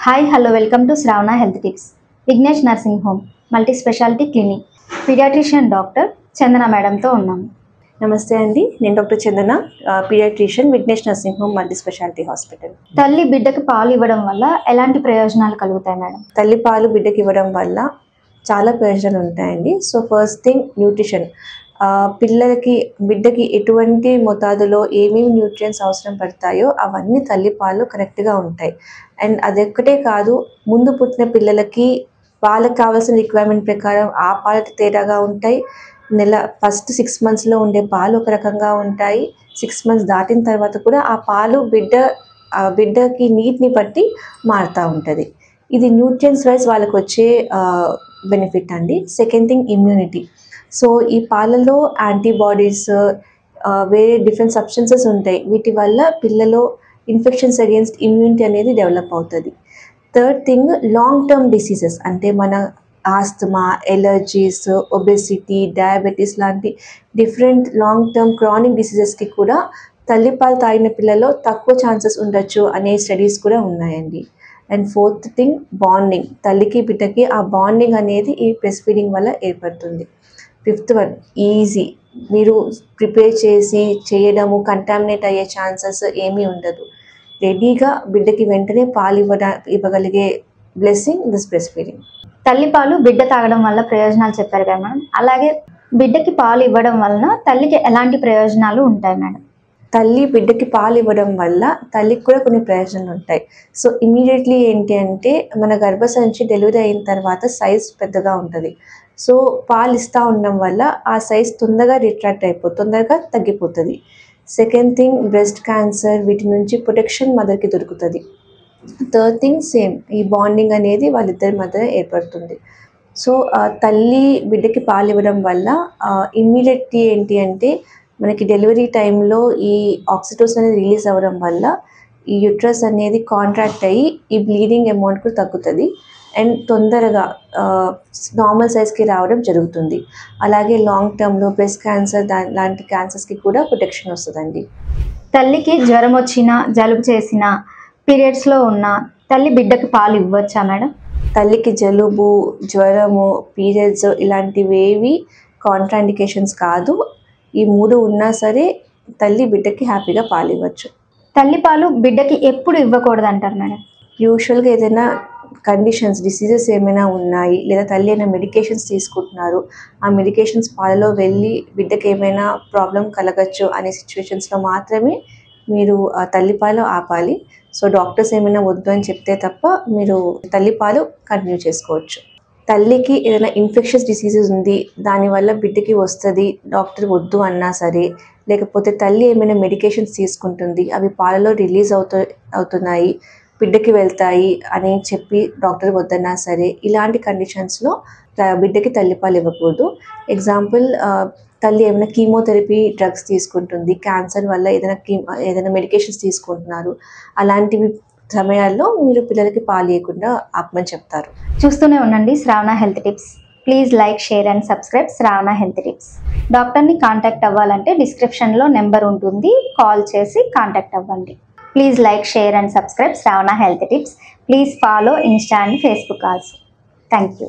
Hi hello welcome to Shravana health tips. Vignesh nursing home multi speciality clinic pediatrician doctor Chandana మేడంతో ఉన్నాము. నమస్తే అండి, నేను doctor Chandana, pediatrician, Vignesh nursing home multi speciality hospital. తల్లి బిడ్డకి పాలు ఇవ్వడం వల్ల ఎలాంటి ప్రయోజనాలు కలుగుతాయి మేడం? తల్లి పాలు బిడ్డకి ఇవ్వడం వల్ల చాలా ప్రయోజనాలు ఉంటాయండి. So first thing nutrition. బిడ్డకి ఎటువంటి మోతాదులో ఏమేమి న్యూట్రియంట్స్ అవసరం పడతాయో అవన్నీ తల్లిపాలు కరెక్ట్గా ఉంటాయి. అండ్ అదొక్కటే కాదు, ముందు పుట్టిన పిల్లలకి వాళ్ళకి కావాల్సిన రిక్వైర్మెంట్ ప్రకారం ఆ పాలు తేడాగా ఉంటాయి. ఫస్ట్ 6 monthsలో ఉండే పాలు ఒక రకంగా ఉంటాయి. 6 months దాటిన తర్వాత కూడా ఆ పాలు బిడ్డకి నీడ్ని బట్టి మారుతూ ఉంటుంది. ఇది న్యూట్రియంట్స్ వైజ్ వాళ్ళకి వచ్చే బెనిఫిట్ అండి. Second thing immunity. సో ఈ పాలలో యాంటీబాడీస్, వేరే డిఫరెంట్ సబ్స్టెన్సెస్ ఉంటాయి. వీటి వల్ల పిల్లలో ఇన్ఫెక్షన్స్ అగేన్స్ట్ ఇమ్యూనిటీ అనేది డెవలప్ అవుతుంది. Third thing long term diseases, అంటే మన ఆస్తమా, ఎలర్జీస్, ఒబెసిటీ, డయాబెటీస్ లాంటి డిఫరెంట్ లాంగ్ టర్మ్ క్రానిక్ డిసీజెస్కి కూడా తల్లిపాలు తాగిన పిల్లల్లో తక్కువ ఛాన్సెస్ ఉండొచ్చు అనే స్టడీస్ కూడా ఉన్నాయండి. And fourth thing bonding. తల్లికి బిడ్డకి ఆ బాండింగ్ అనేది ఈ బ్రెస్ట్ ఫీడింగ్ వల్ల ఏర్పడుతుంది. Fifth one easy. మీరు ప్రిపేర్ చేయడము, కంటామినేట్ అయ్యే ఛాన్సెస్ ఏమీ ఉండదు. రెడీగా బిడ్డకి వెంటనే పాలు ఇవ్వగలిగే బ్లెస్సింగ్ దిస్ బ్రెస్ట్ ఫీడింగ్. తల్లిపాలు బిడ్డ తాగడం వల్ల ప్రయోజనాలు చెప్పారు కదా మేడం, అలాగే బిడ్డకి పాలు ఇవ్వడం వలన తల్లికి ఎలాంటి ప్రయోజనాలు ఉంటాయి మేడం? తల్లి బిడ్డకి పాలు ఇవ్వడం వల్ల తల్లికి కూడా కొన్ని ప్రయోజనాలు ఉంటాయి. సో ఇమీడియట్లీ ఏంటి అంటే, మన గర్భసంచి డెలివరీ అయిన తర్వాత సైజ్ పెద్దగా ఉంటుంది. సో పాలు ఇస్తూ ఉండడం వల్ల ఆ సైజ్ తొందరగా తగ్గిపోతుంది. సెకండ్ థింగ్ బ్రెస్ట్ క్యాన్సర్, వీటి నుంచి ప్రొటెక్షన్ మదర్కి దొరుకుతుంది. థర్డ్ థింగ్ సేమ్, ఈ బాండింగ్ అనేది వాళ్ళిద్దరి మధ్య ఏర్పడుతుంది. సో తల్లి బిడ్డకి పాలు ఇవ్వడం వల్ల ఇమ్మీడియట్లీ ఏంటి అంటే, మనకి డెలివరీ టైంలో ఈ ఆక్సిటోసిన్ అనేది రిలీజ్ అవ్వడం వల్ల ఈ యూట్రస్ అనేది కాంట్రాక్ట్ అయ్యి ఈ బ్లీడింగ్ అమౌంట్ కూడా తగ్గుతుంది. అండ్ తొందరగా నార్మల్ సైజ్కి రావడం జరుగుతుంది. అలాగే లాంగ్ టర్మ్లో బ్రెస్ట్ క్యాన్సర్ లాంటి క్యాన్సర్స్కి కూడా ప్రొటెక్షన్ వస్తుందండి. తల్లికి జ్వరం వచ్చినా, జలుబు చేసిన, పీరియడ్స్లో ఉన్న తల్లి బిడ్డకి పాలు ఇవ్వచ్చా మేడం? తల్లికి జలుబు, జ్వరము, పీరియడ్స్ ఇలాంటివేవి కాంట్రాఇండికేషన్స్ కాదు. ఈ 3 ఉన్నా సరే తల్లి బిడ్డకి హ్యాపీగా పాలు ఇవ్వచ్చు. తల్లిపాలు బిడ్డకి ఎప్పుడు ఇవ్వకూడదు అంటారు మేడం? యూజువల్గా ఏదైనా కండిషన్స్, డిసీజెస్ ఏమైనా ఉన్నాయి, లేదా తల్లి అయినా మెడికేషన్స్ తీసుకుంటున్నారు, ఆ మెడికేషన్స్ పాలలో వెళ్ళి బిడ్డకి ఏమైనా ప్రాబ్లం కలగచ్చు అనే సిచ్యువేషన్స్లో మాత్రమే మీరు తల్లిపాలు ఆపాలి. సో డాక్టర్స్ ఏమైనా వద్దు అని చెప్తే తప్ప మీరు తల్లిపాలు కంటిన్యూ చేసుకోవచ్చు. తల్లికి ఏదైనా ఇన్ఫెక్షన్స్ డిసీజెస్ ఉంది, దానివల్ల బిడ్డకి వస్తుంది, డాక్టర్ వద్దు అన్నా సరే, లేకపోతే తల్లి ఏమైనా మెడికేషన్స్ తీసుకుంటుంది, అవి పాలలో రిలీజ్ అవుతున్నాయి, బిడ్డకి వెళ్తాయి అని చెప్పి డాక్టర్ వద్దన్నా సరే, ఇలాంటి కండిషన్స్లో బిడ్డకి తల్లిపాలు ఇవ్వకూడదు. ఎగ్జాంపుల్, తల్లి ఏమైనా కీమోథెరపీ డ్రగ్స్ తీసుకుంటుంది, క్యాన్సర్ వల్ల ఏదైనా మెడికేషన్స్ తీసుకుంటున్నారు, అలాంటివి సమయాల్లో మీరు పిల్లలకి పాలు ఇవ్వకుండా ఆపమని చెప్తారు. చూస్తూనే ఉండండి Shravana health tips. Please like, share and subscribe Shravana health tips. డాక్టర్ని కాంటాక్ట్ అవ్వాలంటే డిస్క్రిప్షన్లో నెంబర్ ఉంటుంది, కాల్ చేసి కాంటాక్ట్ అవ్వండి. Please like, share and subscribe Ravana Health Tips. Please follow Insta and Facebook also. Thank you.